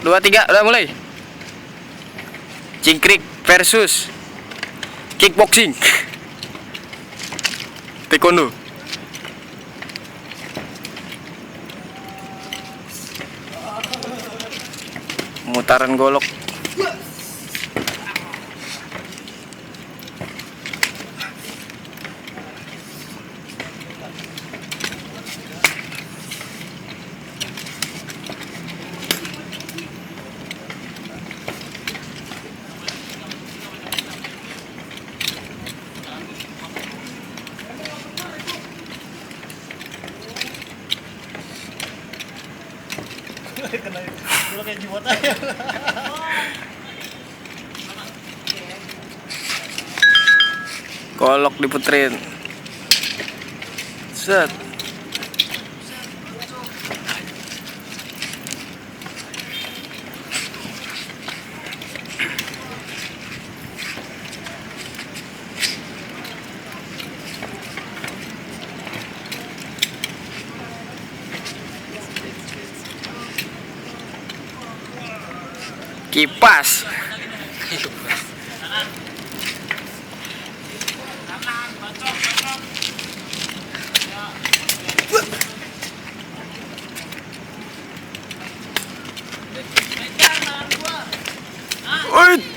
2, 3, udah mulai. Cingkrik versus kickboxing. Taekwondo. Mutaran golok. Kena gua kayak jiwat aja. Golok diputerin. Set. Kipas. Oi.